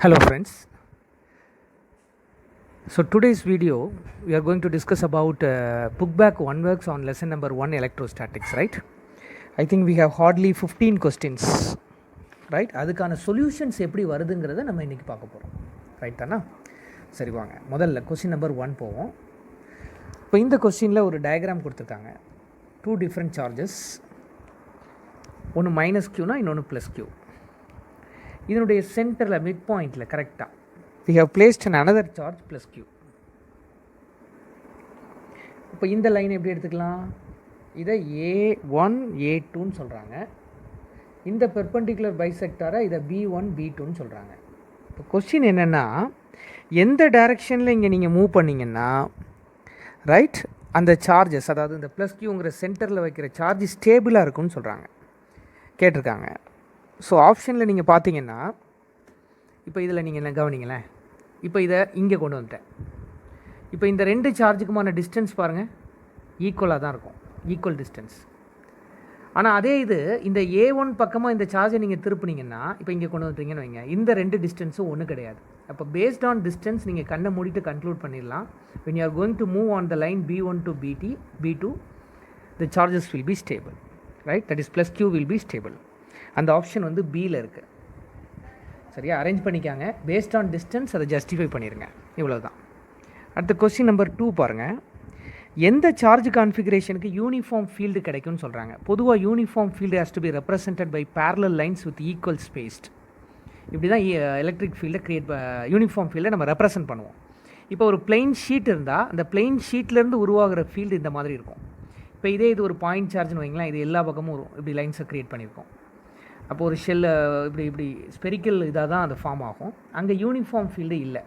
Hello friends. So today's video we are going to discuss about book back one works on lesson number 1 electrostatics, right? I think we have hardly 15 questions, right? அதுக்கான solutions எப்படி வருதுங்கிறத நம்ம இன்றைக்கி பார்க்க போகிறோம், right தானா? சரி வாங்க முதல்ல கொஸ்டின் நம்பர் 1 போவோம். இப்போ இந்த கொஸ்டினில் ஒரு டயக்ராம் கொடுத்துருக்காங்க. 2 டிஃப்ரெண்ட் சார்ஜஸ், ஒன்று மைனஸ் க்யூனா இன்னொன்று ப்ளஸ் க்யூ. இதனுடைய சென்டரில் மிட் பாயிண்டில் கரெக்டாக we have placed another charge plus q. இப்போ இந்த லைன் எப்படி எடுத்துக்கலாம்? இதை a1 a2ன்னு சொல்கிறாங்க. இந்த பெர்பெண்டிகுலர் பைசெக்டாரை இதை b1 b2ன்னு சொல்கிறாங்க. இப்போ கொஸ்டின் என்னென்னா, எந்த டைரெக்ஷனில் இங்கே நீங்கள் மூவ் பண்ணிங்கன்னா ரைட் அந்த சார்ஜஸ், அதாவது இந்த ப்ளஸ் க்யூங்கிற சென்டரில் வைக்கிற சார்ஜ் ஸ்டேபிளாக இருக்குன்னு சொல்கிறாங்க, கேட்டிருக்காங்க. ஸோ ஆப்ஷனில் நீங்கள் பார்த்தீங்கன்னா, இப்போ இதில் நீங்கள் என்ன கவனிங்களேன், இப்போ இதை இங்கே கொண்டு வந்துட்டேன். இப்போ இந்த ரெண்டு சார்ஜுக்குமான டிஸ்டன்ஸ் பாருங்கள், ஈக்குவலாக தான் இருக்கும், ஈக்குவல் டிஸ்டன்ஸ். ஆனால் அதே இது இந்த A1 பக்கமாக இந்த சார்ஜை நீங்கள் திருப்பினீங்கன்னா, இப்போ இங்கே கொண்டு வந்துட்டீங்கன்னு வைங்க, இந்த ரெண்டு டிஸ்டன்ஸும் ஒன்றும் கிடையாது. அப்போ பேஸ்ட் ஆன் டிஸ்டன்ஸ் நீங்கள் கண்ணை மூடிட்டு கன்க்ளூட் பண்ணிடலாம், when you are going to move on the line B1 to B2, the charges will be stable, right? That is plus Q will be stable. அந்த ஆப்ஷன் வந்து பியில் இருக்குது. சரியா? அரேஞ்ச் பண்ணிக்காங்க, பேஸ்ட் ஆன் டிஸ்டன்ஸ் அதை justify பண்ணிடுங்க, இவ்வளோ தான். அடுத்த கொஸ்டின் நம்பர் 2 பாருங்கள். எந்த சார்ஜ் கான்ஃபிகரேஷனுக்கு யூனிஃபார்ம் ஃபீல்டு கிடைக்கும்னு சொல்கிறாங்க. பொதுவாக uniform field has to be represented by parallel lines with equal spaced. இப்படி தான் எலக்ட்ரிக் ஃபீல்டை யூனிஃபார்ம் ஃபீல்டை நம்ம ரெப்ரசன்ட் பண்ணுவோம். இப்போ ஒரு பிளெயின் ஷீட் இருந்தால் அந்த பிளெயின் ஷீட்லேருந்து உருவாகிற ஃபீல்டு இந்த மாதிரி இருக்கும். இப்போ இதே இது ஒரு பாயிண்ட் சார்ஜ்னு வைங்களேன், இது எல்லா பக்கமும் வரும், இப்படி லைன்ஸை க்ரியேட் பண்ணியிருக்கோம். அப்போ ஒரு ஷெல்லை இப்படி ஸ்பெரிக்கல் இதாக தான் அது ஃபார்ம் ஆகும். அங்கே யூனிஃபார்ம் ஃபீல்டு இல்லை.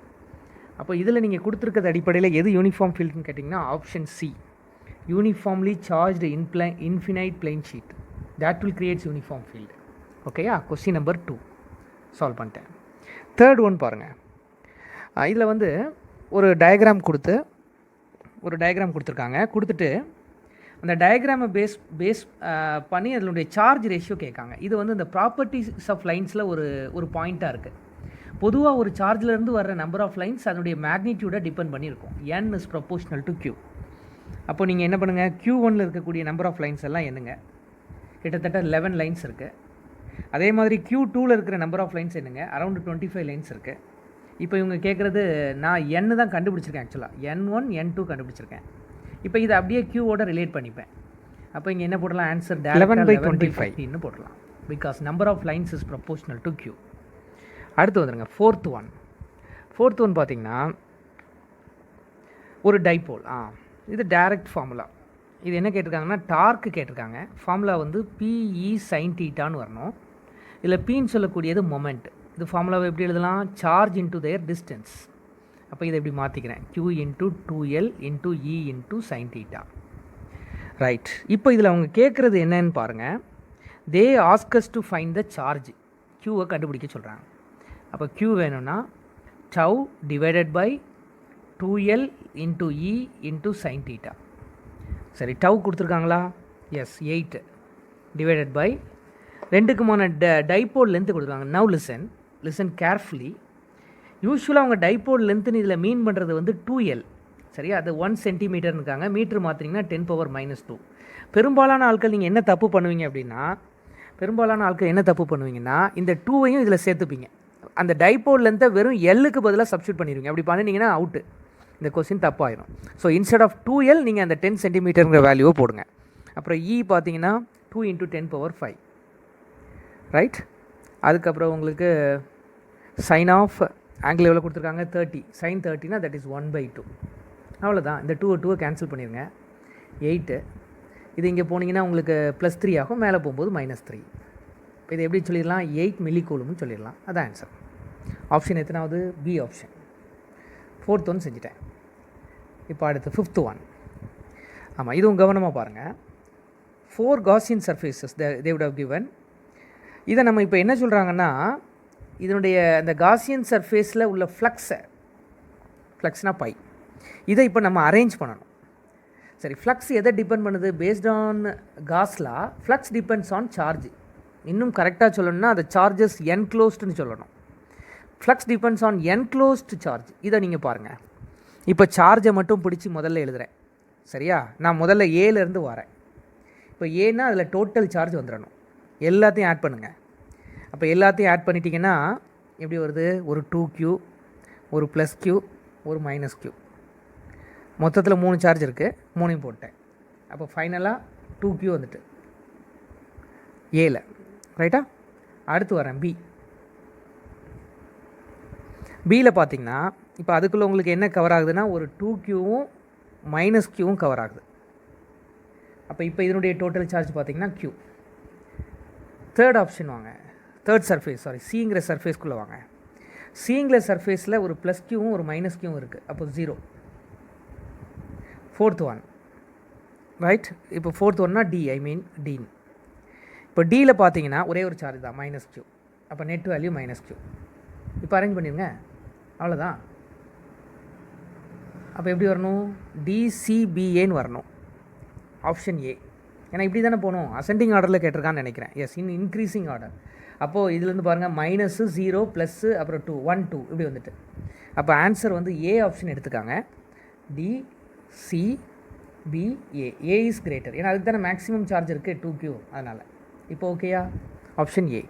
அப்போ இதில் நீங்கள் கொடுத்துருக்கிறது அடிப்படையில் எது யூனிஃபார்ம் ஃபீல்டுன்னு கேட்டிங்கன்னா option C, uniformly charged infinite plain sheet, that will creates uniform field. ஓகேயா? கொஸ்டின் நம்பர் 2 சால்வ் பண்ணிட்டேன். தேர்ட் ஒன் பாருங்கள். இதில் வந்து ஒரு டயக்ராம் கொடுத்துருக்காங்க. கொடுத்துட்டு அந்த டயக்ராமை பேஸ் பண்ணி அதனுடைய சார்ஜ் ரேஷியோ கேட்காங்க. இது வந்து இந்த ப்ராப்பர்ட்டிஸ் ஆஃப் லைன்ஸில் ஒரு பாயிண்ட்டாக இருக்குது. பொதுவாக ஒரு சார்ஜிலேருந்து வர்ற நம்பர் ஆஃப் லைன்ஸ் அதனுடைய மேக்னிடியூடை டிபெண்ட் பண்ணியிருக்கும். n is proportional to q. அப்போ நீங்கள் என்ன பண்ணுங்கள், Q1 இருக்கக்கூடிய நம்பர் ஆஃப் லைன்ஸ் எல்லாம் என்னங்க, கிட்டத்தட்ட 11 லைன்ஸ் இருக்குது. அதே மாதிரி Q2 இருக்கிற நம்பர் ஆஃப் லைன்ஸ் என்னங்க, அரௌண்ட் 25 லைன்ஸ் இருக்குது. இப்போ இவங்க கேட்குறது, நான் n தான் கண்டுபிடிச்சிருக்கேன், ஆக்சுவலாக n1 n2 கண்டுபிடிச்சிருக்கேன். இப்போ இதை அப்படியே க்யூவோட ரிலேட் பண்ணிப்பேன். அப்போ இங்கே என்ன போடலாம், ஆன்சர் 11/25 போடலாம், because number of lines is proportional to Q. அடுத்து வந்துடுங்க ஃபோர்த் ஒன் பார்த்தீங்கன்னா ஒரு டைபோல். இது டைரக்ட் ஃபார்முலா. இது என்ன கேட்டிருக்காங்கன்னா டார்க்கு கேட்டிருக்காங்க. ஃபார்முலா வந்து PE sin θன்னு வரணும். இதில் Pன்னு சொல்லக்கூடியது மொமெண்ட். இது ஃபார்முலாவை எப்படி எழுதலாம், சார்ஜ் இன்டு தேர் டிஸ்டன்ஸ். அப்போ இதை எப்படி மாற்றிக்கிறேன், Q into 2L into E into sin θ, right. இப்போ இதில் அவங்க கேட்குறது என்னன்னு பாருங்கள். They asks to find the charge, க்யூவை கண்டுபிடிக்க சொல்கிறாங்க. அப்போ க்யூ வேணும்னா tau divided by 2L into E into sin θ. சரி, டவ் கொடுத்துருக்காங்களா? எஸ், 8 டிவைடட் பை ரெண்டுக்குமான டைபோல் லென்த்து கொடுத்துருக்காங்க. Now listen carefully. யூஸ்வலாக அவங்க டைபோல் லென்த்துன்னு இதில் மீன் பண்ணுறது வந்து 2L. சரியா? அது 1 சென்டிமீட்டர்னு இருக்காங்க. மீட்ரு மாற்றிங்கன்னா 10⁻². பெரும்பாலான ஆட்கள் நீங்கள் என்ன தப்பு பண்ணுவீங்க அப்படின்னா, இந்த 2வையும் இதில் சேர்த்துப்பீங்க. அந்த டைபோல் லென்த்தை வெறும் Lக்கு பதிலாக சப்ஸ்டியூட் பண்ணிடுவீங்க. அப்படி பண்ணிங்கன்னா அவுட்டு, இந்த கொஸ்டின் தப்பாயிடும். ஸோ இன்ஸ்டெட் ஆஃப் 2L நீங்கள் அந்த 10 சென்டிமீட்டருங்கிற வேல்யூவை போடுங்க. அப்புறம் E பார்த்தீங்கன்னா 2 × 10⁻5, ரைட். அதுக்கப்புறம் உங்களுக்கு சைன் ஆஃப் ஆங்கிள் எவ்வளோ கொடுத்துருக்காங்க, 30. sin 30னா தட் இஸ் 1/2. அவ்வளோதான். இந்த 2 கேன்சல் பண்ணிடுங்க, 8. இது இங்கே போனீங்கன்னா உங்களுக்கு +3 ஆகும், மேலே போகும்போது -3. இப்போ இதை எப்படி சொல்லிடலாம், 8 மில்லிகூலும்னு சொல்லிடலாம். அதான் ஆன்சர். ஆப்ஷன் எத்தனாவது, பி ஆப்ஷன். ஃபோர்த் ஒன் செஞ்சுட்டேன். இப்போ அடுத்து ஃபிஃப்த் ஒன். ஆமாம், இதுவும் கவனமாக பாருங்கள். 4 Gaussian surfaces they would have given. இதை நம்ம இப்போ என்ன சொல்கிறாங்கன்னா, இதனுடைய அந்த காசியன் சர்ஃபேஸில் உள்ள ஃப்ளக்ஸ்னால் பை, இதை இப்போ நம்ம அரேஞ்ச் பண்ணணும். சரி, ஃப்ளக்ஸ் எதை டிபெண்ட் பண்ணுது, based on Gauss law flux depends on charge. இன்னும் கரெக்டாக சொல்லணும்னா அதை சார்ஜஸ் என்க்ளோஸ்டுன்னு சொல்லணும். Flux depends on enclosed charge. இதை நீங்கள் பாருங்கள். இப்போ சார்ஜை மட்டும் பிடிச்சி முதல்ல எழுதுகிறேன். சரியா? நான் முதல்ல ஏலேருந்து வரேன். இப்போ ஏன்னா அதில் டோட்டல் சார்ஜ் வந்துடணும். எல்லாத்தையும் ஆட் பண்ணுங்கள். அப்போ எல்லாத்தையும் ஆட் பண்ணிட்டீங்கன்னா எப்படி வருது? ஒரு 2Q, ஒரு ப்ளஸ் Q, ஒரு மைனஸ் Q. மொத்தத்தில் 3 சார்ஜ் இருக்குது. 3ஐயும் போட்டேன். அப்போ ஃபைனலாக 2Q வந்துட்டு ஏல. ரைட்டா? அடுத்து வரேன் பி. பியில் பார்த்தீங்கன்னா இப்போ அதுக்குள்ளே உங்களுக்கு என்ன கவர் ஆகுதுன்னா ஒரு 2Qவும் மைனஸ் Qவும் கவர் ஆகுது. அப்போ இப்போ இதனுடைய டோட்டல் சார்ஜ் பார்த்தீங்கன்னா Q. தேர்ட் ஆப்ஷன் வாங்க. தேர்ட் சர்ஃபேஸ், சிங்கிற சர்ஃபேஸ்க்குள்ளே வாங்க. சிங்கிற சர்ஃபேஸில் ஒரு ப்ளஸ் Qவும் ஒரு மைனஸ் Qவும் இருக்குது. அப்போ 0. Fourth one. ரைட்? இப்போ ஃபோர்த் ஒன்னா டி, டீன். இப்போ டியில் பார்த்தீங்கன்னா ஒரே ஒரு சார்ஜ் தான், மைனஸ் Q. அப்போ நெட் வேல்யூ மைனஸ் Q. இப்போ அரேஞ்ச் பண்ணிடுங்க. அவ்வளோதான். அப்போ எப்படி வரணும்? டிசிபிஏன்னு வரணும். Option A. ஏன்னா இப்படி தானே போகணும். அசெண்டிங் ஆர்டரில் கேட்டிருக்கான்னு நினைக்கிறேன். Yes, increasing order. அப்போது இதுலேருந்து பாருங்கள் -0 +, அப்புறம் 2 1 2 இப்படி வந்துட்டு. அப்போ ஆன்சர் வந்து ஏ ஆப்ஷன் எடுத்துக்காங்க. டிசிபிஏ. A is greater. ஏன்னா அதுக்கு தானே மேக்ஸிமம் சார்ஜ் இருக்குது 2Q. அதனால் இப்போ ஓகேயா? Option A.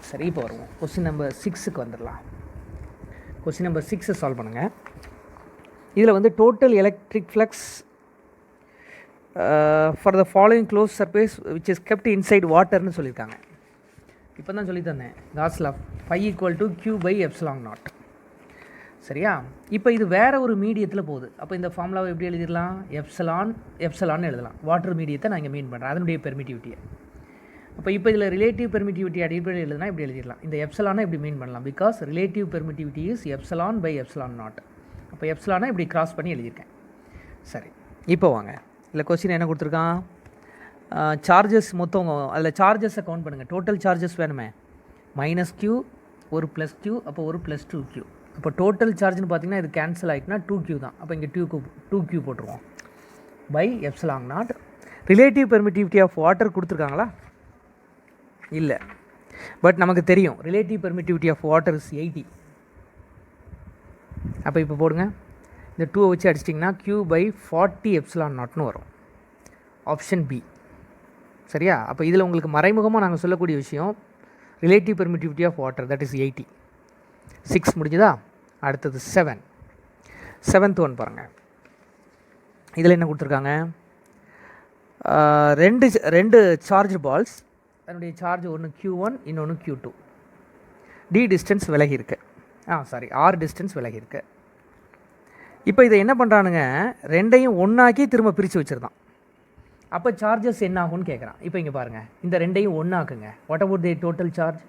சரி, இப்போ வருவோம் கொஸ்டின் நம்பர் 6க்கு வந்துடலாம். கொஸ்டின் நம்பர் 6 சால்வ் பண்ணுங்கள். இதில் வந்து total electric flux for the following close surface which is kept inside வாட்டர்னு சொல்லியிருக்காங்க. இப்போ தான் சொல்லி தந்தேன். Gauss law phi = Q/ε0. சரியா? இப்போ இது வேறு ஒரு மீடியத்தில் போகுது. அப்போ இந்த ஃபார்முலாவை எப்படி எழுதிடலாம்? எப்சலான்னு எழுதலாம். வாட்டர் மீடியத்தை நான் இங்கே மீன் பண்ணுறேன், அதனுடைய பெர்மிட்டிவிட்டியை. அப்போ இப்போ இதில் ரிலேட்டிவ் பெர்மிட்டிவிட்டி அடிப்படையில் எழுதுனா இப்படி எழுதிடலாம். இந்த எப்சலானை இப்படி மீன் பண்ணலாம். Because relative permittivity is ε/ε0. அப்போ எப்சலானை இப்படி கிராஸ் பண்ணி எழுதியிருக்கேன். சரி, இப்போ வாங்க. இல்லை கொஸ்டின் என்ன கொடுத்துருக்கான்? சார்ஜஸ் மொத்தம், அதில் சார்ஜஸை கவுண்ட் பண்ணுங்கள். டோட்டல் சார்ஜஸ் வேணுமே. -Q, ஒரு +Q, அப்போ ஒரு +2Q. அப்போ டோட்டல் சார்ஜ்னு பார்த்தீங்கன்னா இது கேன்சல் ஆகிட்டுனா 2Q தான். அப்போ இங்கே 2Q போட்டுருவோம் by ε0. Relative permittivity of water கொடுத்துருக்காங்களா? இல்லை. பட் நமக்கு தெரியும் relative permittivity of water is 80. அப்போ இப்போ போடுங்க. இந்த 2 வச்சு அடிச்சிட்டிங்கன்னா Q/40ε0ன்னு வரும். Option B. சரியா? அப்போ இதில் உங்களுக்கு மறைமுகமாக நாங்கள் சொல்லக்கூடிய விஷயம் relative permittivity of water, that is 80. 6 முடிஞ்சுதா? அடுத்தது 7. 7th ஒன் பாருங்கள். இதில் என்ன கொடுத்துருக்காங்க? ரெண்டு சார்ஜ் பால்ஸ். அதனுடைய சார்ஜ் ஒன்று Q1, இன்னொன்று Q2. டி டிஸ்டன்ஸ் விலகி இருக்கு. ஆர் டிஸ்டன்ஸ் விலகி இருக்கு. இப்போ இதை என்ன பண்ணுறானுங்க? ரெண்டையும் ஒன்றாக்கி திரும்ப பிரித்து வச்சுருந்தான். அப்போ சார்ஜஸ் என்ன ஆகும்னு கேட்குறான். இப்போ இங்கே பாருங்கள், இந்த ரெண்டையும் ஒன்றாக்குங்க. What about the total charge?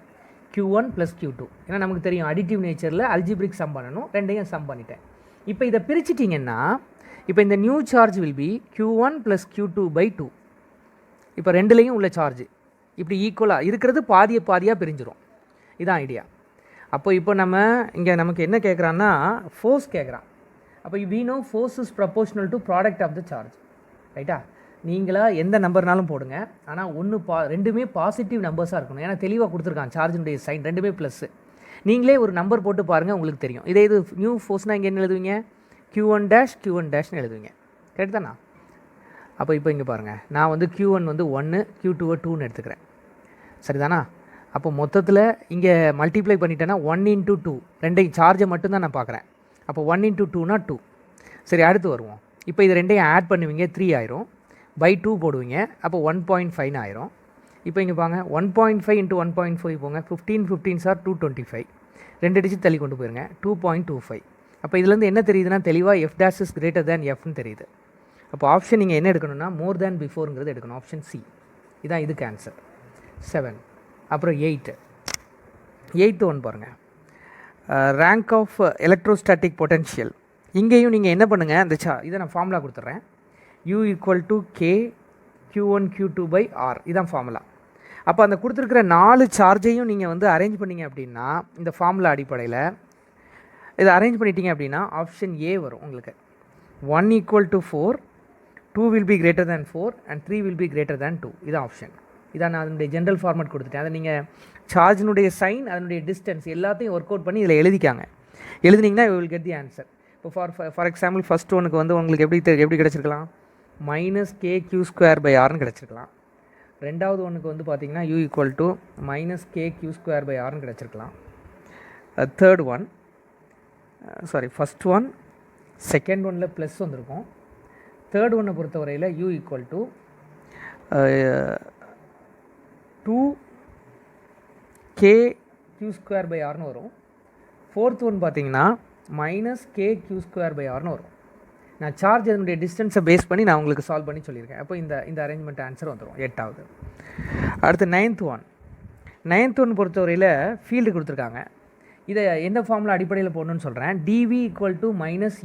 Q1 + Q2. ஏன்னா நமக்கு தெரியும் அடிட்டிவ் நேச்சரில் அல்ஜிப்ரிக் சம் பண்ணணும். ரெண்டையும் சம் பண்ணிட்டேன். இப்போ இதை பிரிச்சிட்டிங்கன்னா இப்போ இந்த new charge will be Q1 + Q2/2. இப்போ ரெண்டுலேயும் உள்ள சார்ஜ் இப்படி ஈக்குவலாக இருக்கிறது பாதியாக பிரிஞ்சிடும். இதான் ஐடியா. அப்போ இப்போ நம்ம இங்கே நமக்கு என்ன கேட்குறான்னா ஃபோர்ஸ் கேட்குறான். அப்போ we know force is proportional to product of the charge. ரைட்டா? நீங்களாக எந்த நம்பர்னாலும் போடுங்க. ஆனால் ரெண்டுமே பாசிட்டிவ் நம்பர்ஸாக இருக்கணும். ஏன்னா தெளிவாக கொடுத்துருக்கான் சார்ஜினுடைய சைன் ரெண்டுமே ப்ளஸ்ஸு. நீங்களே ஒரு நம்பர் போட்டு பாருங்கள், உங்களுக்கு தெரியும். இது நியூ ஃபோர்ஸ்னால் இங்கே என்ன எழுதுவீங்க? Q1'Q1'ன்னு எழுதுவீங்க. கரெக்ட் தானா? அப்போ இப்போ இங்கே பாருங்கள், நான் வந்து Q1 வந்து 1, Q2 2ன்னு எடுத்துக்கிறேன். சரிதானா? அப்போ மொத்தத்தில் இங்கே மல்டிப்ளை பண்ணிட்டேன்னா 1 × 2, ரெண்டையும் சார்ஜை மட்டும்தான் நான் பார்க்குறேன். அப்போ 1 × 2னா 2. சரி, அடுத்து வருவோம். இப்போ இது ரெண்டையும் ஆட் பண்ணுவீங்க, 3 ஆயிரும். /2 போடுவீங்க, அப்போ 1.5 ஆயிரும். இப்போ இங்கே பாருங்க, 1.5 × 1.5 போங்க. 15 15s are 225. 2 டிஜிட் தள்ளி கொண்டு போயிருங்க. 2.25. அப்போ இதுலேருந்து என்ன தெரியுதுன்னா தெளிவாக F' is greater than Fன்னு தெரியுது. அப்போ ஆப்ஷன் நீங்கள் என்ன எடுக்கணும்னா மோர் தேன் பிஃபோருங்கிறது எடுக்கணும். Option C. இதான் இதுக்கு ஆன்சர். 7. அப்புறம் 8th ஒன் பாருங்கள். Rank of electrostatic potential. இங்கேயும் நீங்கள் என்ன பண்ணுங்கள், அந்த இதை நான் ஃபார்முலா கொடுத்துட்றேன். U = K Q1 Q2/R. இதான் ஃபார்முலா. அப்போ அந்த கொடுத்துருக்கிற 4 சார்ஜையும் நீங்கள் வந்து அரேஞ்ச் பண்ணிங்க அப்படின்னா இந்த ஃபார்முலா அடிப்படையில் இதை அரேஞ்ச் பண்ணிட்டீங்க அப்படின்னா ஆப்ஷன் ஏ வரும் உங்களுக்கு. 1 = 4, 2 will be greater than 4 and 3 will be greater than 2. இதான் ஆப்ஷன். இதான் நான் அதனுடைய ஜென்ரல் ஃபார்மேட் கொடுத்துட்டேன். அதை நீங்கள் சார்ஜினுடைய சைன், அதனுடைய டிஸ்டன்ஸ் எல்லாத்தையும் ஒர்க் அவுட் பண்ணி இதில் எழுதிக்காங்க. எழுதினீங்கன்னா வில் கெட் தி ஆன்சர். இப்போ ஃபார் எக்ஸாம்பிள் ஃபஸ்ட் ஒனுக்கு வந்து உங்களுக்கு எப்படி கிடச்சிருக்கலாம், -kq²/rன்னு கிடச்சிருக்கலாம். ரெண்டாவது ஒன்றுக்கு வந்து பார்த்திங்கன்னா u = -kq²/rன்னு கிடச்சிருக்கலாம். Third one first one, second ஒனில் ப்ளஸ் வந்திருக்கும். தேர்ட் ஒன்னை பொறுத்தவரையில் u = 2kq²/rன்னு வரும். ஃபோர்த் ஒன் பார்த்திங்கன்னா -kq²/rன்னு வரும். நான் சார்ஜ் அதனுடைய டிஸ்டன்ஸை பேஸ் பண்ணி நான் உங்களுக்கு சால்வ் பண்ணி சொல்லியிருக்கேன். அப்போ இந்த அரேஞ்ச்மெண்ட் ஆன்சர் வந்துடும் 8வது. அடுத்து நைன்த் ஒன் பொறுத்தவரையில் ஃபீல்டு கொடுத்துருக்காங்க. இதை எந்த ஃபார்மில் அடிப்படையில் போடணும்னு சொல்கிறேன். dv =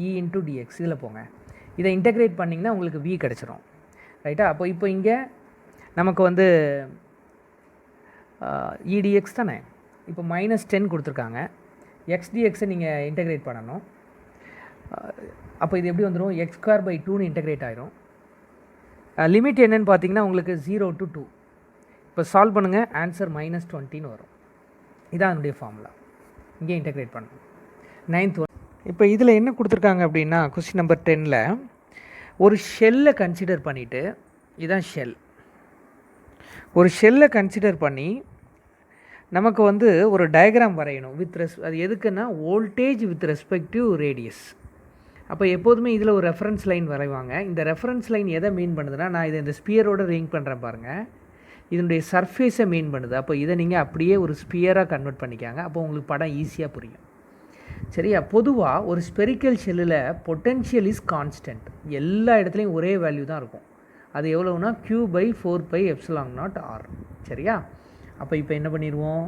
-e × dx. இதில் போங்க. இதை இன்டெகிரேட் பண்ணிங்கன்னா உங்களுக்கு v கிடச்சிரும். ரைட்டா? இப்போ இங்கே நமக்கு வந்து edx தானே. இப்போ -10 கொடுத்துருக்காங்க. xdxை நீங்கள் இன்டெகிரேட் பண்ணணும். அப்போ இது எப்படி வந்துடும், x²/2ன்னு இன்டெகிரேட் ஆயிரும். லிமிட் என்னென்னு பார்த்தீங்கன்னா உங்களுக்கு 0 to 2. இப்போ சால்வ் பண்ணுங்கள், ஆன்சர் -20ன்னு வரும். இதான் அதனுடைய ஃபார்முலா. இங்கே இன்டெகிரேட் பண்ணணும். Ninth one. இப்போ இதில் என்ன கொடுத்துருக்காங்க அப்படின்னா, கொஸ்டின் நம்பர் 10ல் ஒரு ஷெல்லை கன்சிடர் பண்ணிவிட்டு, இதுதான் ஷெல். ஒரு ஷெல்லை கன்சிடர் பண்ணி நமக்கு வந்து ஒரு டயக்ராம் வரையணும் அது எதுக்குன்னா வோல்டேஜ் வித் ரெஸ்பெக்டிவ் ரேடியஸ். அப்போ எப்போதுமே இதில் ஒரு ரெஃபரன்ஸ் லைன் வரைவாங்க. இந்த ரெஃபரன்ஸ் லைன் எதை மீன் பண்ணுதுன்னா, நான் இதை இந்த ஸ்பியரோட ரிங் பண்ணுறேன் பாருங்கள், இதனுடைய சர்ஃபேஸை மீன் பண்ணுது. அப்போ இதை நீங்கள் அப்படியே ஒரு ஸ்பியராக கன்வெர்ட் பண்ணிக்காங்க. அப்போ உங்களுக்கு படம் ஈஸியாக புரியும். சரியா? பொதுவாக ஒரு ஸ்பெரிக்கல் ஷெல்லில் பொட்டென்ஷியல் இஸ் கான்ஸ்டன்ட். எல்லா இடத்துலையும் ஒரே வேல்யூ தான் இருக்கும். அது எவ்வளோன்னா q/4πε0r. சரியா? அப்போ இப்போ என்ன பண்ணிடுவோம்,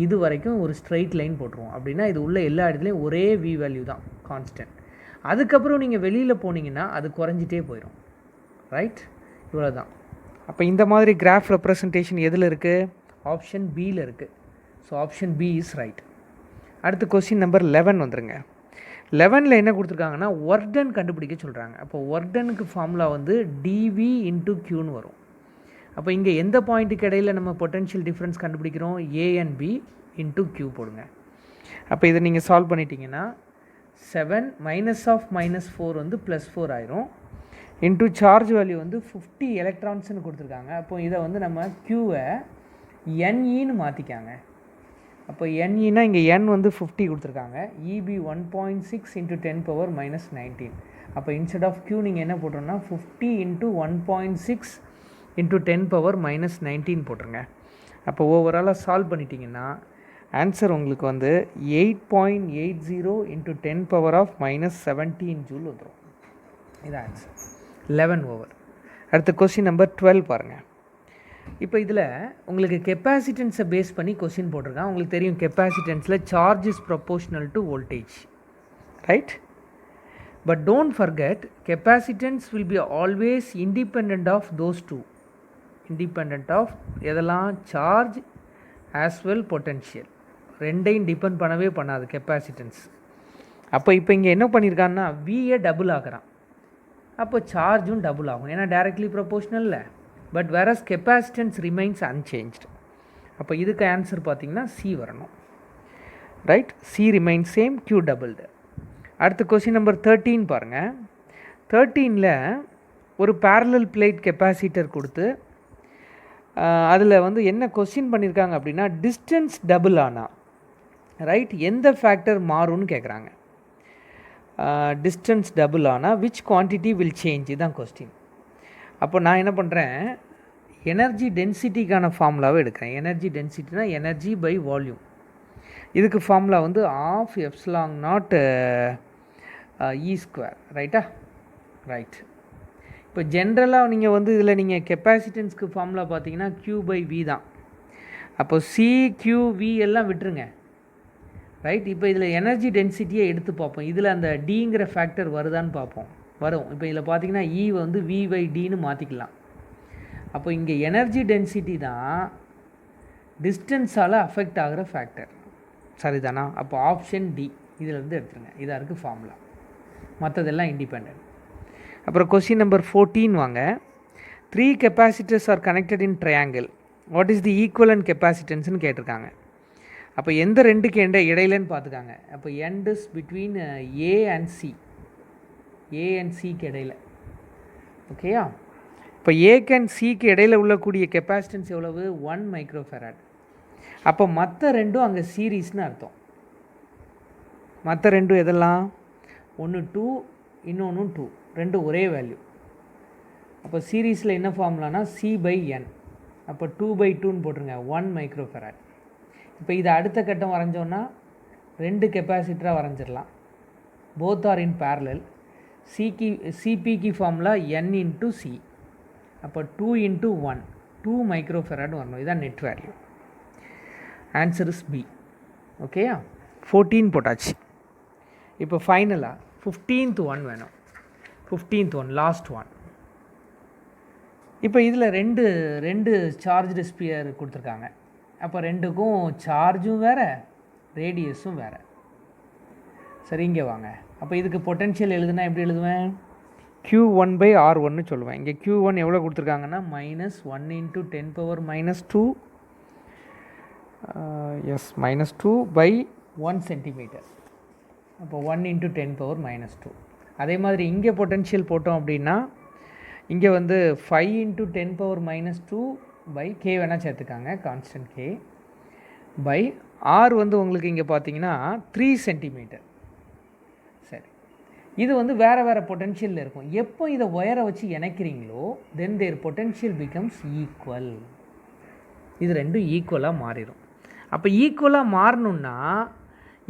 இது வரைக்கும் ஒரு ஸ்ட்ரைட் லைன் போட்டுருவோம். அப்படின்னா இது உள்ள எல்லா இடத்துலையும் ஒரே v வேல்யூ தான், கான்ஸ்டன்ட். அதுக்கப்புறம் நீங்கள் வெளியில் போனீங்கன்னா அது குறைஞ்சிட்டே போயிடும். ரைட்? இவ்வளோ தான். அப்போ இந்த மாதிரி கிராஃப் ரெப்ரசன்டேஷன் எதில் இருக்குது, ஆப்ஷன் பியில் இருக்குது. So option B is right. அடுத்து கொஸ்டின் நம்பர் 11 வந்துருங்க. 11ல் என்ன கொடுத்துருக்காங்கன்னா ஒர்க் டன் கண்டுபிடிக்க சொல்கிறாங்க. அப்போ ஒர்க் டனுக்கு ஃபார்முலா வந்து dv × qன்னு வரும். அப்போ இங்கே எந்த பாயிண்ட்டுக்கு இடையில் நம்ம பொட்டென்ஷியல் டிஃப்ரென்ஸ் கண்டுபிடிக்கிறோம், a and b × q போடுங்க. அப்போ இதை நீங்கள் சால்வ் பண்ணிட்டீங்கன்னா 7 -4 வந்து +4 ஆயிரும். இன்ட்டு சார்ஜ் வேல்யூ வந்து 50 எலக்ட்ரான்ஸ்னு கொடுத்துருக்காங்க. அப்போ இதை வந்து நம்ம க்யூவை NEன்னு மாற்றிக்காங்க. அப்போ NEனா இங்கே n வந்து 50 கொடுத்துருக்காங்க. EB 1.6 × 10⁻−19. அப்போ இன்ஸ்டெட் ஆஃப் q நீங்கள் என்ன போட்டோம்னா 50 × 1.6 × 10⁻−19 போட்டுருங்க. அப்போ ஓவராலாக சால்வ் பண்ணிட்டீங்கன்னா ஆன்சர் உங்களுக்கு வந்து 8.80 × 10⁻−17 ஜூல் வந்துடும். இது ஆன்சர். 11 ஓவர். அடுத்த கொஸ்டின் நம்பர் 12 பாருங்கள். இப்போ இதில் உங்களுக்கு கெப்பாசிட்டன்ஸை பேஸ் பண்ணி கொஸ்டின் போட்டிருக்கான். உங்களுக்கு தெரியும் கெப்பாசிட்டன்ஸில் charge is proportional to voltage. Right? But don't forget capacitance will be always independent of those two. Independent of எதெல்லாம், சார்ஜ் ஆஸ் வெல் பொட்டென்ஷியல். ரெண்டையும் டிபெண்ட் பண்ணவே பண்ணாது கெப்பாசிட்டன்ஸ். அப்போ இப்போ இங்கே என்ன பண்ணியிருக்கான்னா வியை டபுள் ஆகிறான். அப்போ சார்ஜும் டபுள் ஆகும், ஏன்னா டைரக்ட்லி ப்ரொபோஷ்னல்ல. But varies capacitance remains unchanged. அப்போ இதுக்கு ஆன்சர் பார்த்திங்கன்னா சி வரணும். Right? C remains same, q doubled. அடுத்த கொஸ்டின் நம்பர் 13 பாருங்கள். 13ல் ஒரு பேரலல் பிளேட் கெப்பாசிட்டர் கொடுத்து அதில் வந்து என்ன கொஸ்டின் பண்ணியிருக்காங்க அப்படின்னா டிஸ்டன்ஸ் டபுள் ஆனால் ரைட் எந்த ஃபேக்டர் மாறும்னு கேட்குறாங்க. டிஸ்டன்ஸ் டபுள் ஆனால் விச் குவான்டிட்டி வில் சேஞ்ச், இதுதான் கொஸ்டின். அப்போ நான் என்ன பண்ணுறேன், எனர்ஜி டென்சிட்டிக்கான ஃபார்முலாவை எடுக்கிறேன். எனர்ஜி டென்சிட்டினா எனர்ஜி பை வால்யூம். இதுக்கு ஃபார்முலா வந்து ½ E². ரைட்டா? ரைட். இப்போ ஜென்ரலாக நீங்கள் வந்து இதில் நீங்கள் கெப்பாசிட்டன்ஸ்க்கு ஃபார்முலா பார்த்தீங்கன்னா q/v தான். அப்போ CQV எல்லாம் விட்டுருங்க. ரைட்? இப்போ இதில் எனர்ஜி டென்சிட்டியை எடுத்து பார்ப்போம். இதில் அந்த டிங்கிற ஃபேக்டர் வருதான்னு பார்ப்போம். வரும். இப்போ இதில் பார்த்தீங்கன்னா E வந்து v/dன்னு மாற்றிக்கலாம். அப்போ இங்கே எனர்ஜி டென்சிட்டி தான் டிஸ்டன்ஸால் அஃபெக்ட் ஆகிற ஃபேக்டர். சரிதானா? அப்போ ஆப்ஷன் டி இதிலேருந்து எடுத்துருங்க. இதாக இருக்குது ஃபார்முலா. மற்றதெல்லாம் இண்டிபெண்ட். அப்புறம் கொஸ்டின் நம்பர் 14 வாங்க. 3 capacitors are connected in triangle. What is the equivalent கெப்பாசிட்டன்ஸ்னு கேட்டிருக்காங்க. அப்போ எந்த ரெண்டுக்கு இடையிலன்னு பார்த்துக்காங்க. அப்போ end is between A and C, A and சிக்கு இடையில. ஓகேயா? இப்போ ஏக்கு அண்ட் சிக்கு இடையில உள்ளக்கூடிய கெப்பாசிட்டன்ஸ் எவ்வளவு? 1 மைக்ரோஃபெராட். அப்போ மற்ற ரெண்டும் அங்கே சீரீஸ்னு அர்த்தம். மற்ற ரெண்டும் எதெல்லாம்? ஒன்று 2, இன்னொன்று 2, ரெண்டும் ஒரே வேல்யூ. அப்போ சீரீஸில் என்ன ஃபார்முலானா C/N. அப்போ 2/2ன்னு போட்டுருங்க, 1 மைக்ரோஃபெராட். இப்போ இதை அடுத்த கட்டம் வரைஞ்சோன்னா 2 கெப்பாசிட்டராக வரைஞ்சிடலாம். Both are in parallel. சிபிக்கு ஃபார்முலா N இன்ட்டு சி. அப்போ 2 × 1, 2 மைக்ரோஃபெராட் வரணும். இதுதான் net value. Answer is B. ஓகேயா? 14 போட்டாச்சு. இப்போ ஃபைனலாக 15th ஒன் வேணும். 15th one, last one. இப்போ இதில் ரெண்டு சார்ஜ்டு ஸ்பியர் கொடுத்துருக்காங்க. அப்போ ரெண்டுக்கும் சார்ஜும் வேறு, ரேடியஸும் வேறு. சரி, இங்கே வாங்க. அப்போ இதுக்கு பொட்டென்ஷியல் எழுதுனா எப்படி எழுதுவேன்? Q1/R1ன்னு சொல்லுவேன். இங்கே Q1 எவ்வளோ கொடுத்துருக்காங்கன்னா -1 × 10⁻², -2/1 சென்டிமீட்டர். அப்போ 1 × 10⁻². அதே மாதிரி இங்கே பொட்டென்ஷியல் போட்டோம் அப்படின்னா இங்கே வந்து 5 × 10⁻²/K வேணால் சேர்த்துக்காங்க, கான்ஸ்டன்ட் K பை R வந்து உங்களுக்கு இங்கே பார்த்தீங்கன்னா 3 சென்டிமீட்டர். சரி, இது வந்து வேறு வேறு பொட்டென்ஷியலில் இருக்கும். எப்போ இதை ஒயரை வச்சு இணைக்கிறீங்களோ தென் தேர் பொட்டென்ஷியல் பிகம்ஸ் ஈக்குவல். இது ரெண்டும் ஈக்குவலாக மாறிடும். அப்போ ஈக்குவலாக மாறணுன்னா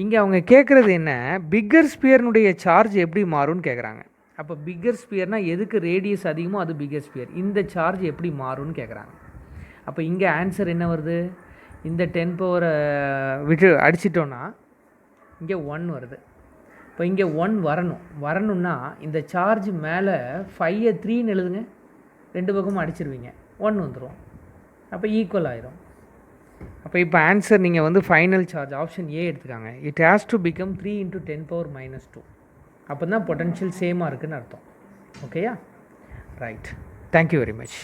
இங்கே அவங்க கேட்குறது என்ன? பிக்கர் ஸ்பியர்னுடைய சார்ஜ் எப்படி மாறும்னு கேட்குறாங்க. அப்போ பிக்கர் ஸ்பியர்னால் எதுக்கு ரேடியஸ் அதிகமோ அது பிக்கர் ஸ்பியர். இந்த சார்ஜ் எப்படி மாறும்னு கேட்குறாங்க. அப்போ இங்கே ஆன்சர் என்ன வருது? இந்த 10 விட்டு அடிச்சிட்டோன்னா இங்கே 1 வருது. இப்போ இங்கே 1 வரணும்னா இந்த சார்ஜ் மேலே 5 3ன்னு எழுதுங்க, ரெண்டு பக்கமும் அடிச்சிருவீங்க, 1 வந்துடும். அப்போ ஈக்குவல் ஆயிரும். அப்போ இப்போ ஆன்சர் நீங்கள் வந்து ஃபைனல் சார்ஜ் ஆப்ஷன் ஏ எடுத்துக்காங்க. It has to become 3 × 10⁻². அப்போ தான் பொட்டென்ஷியல் சேமாக இருக்குதுன்னு அர்த்தம். ஓகேயா? ரைட். Thank you very much.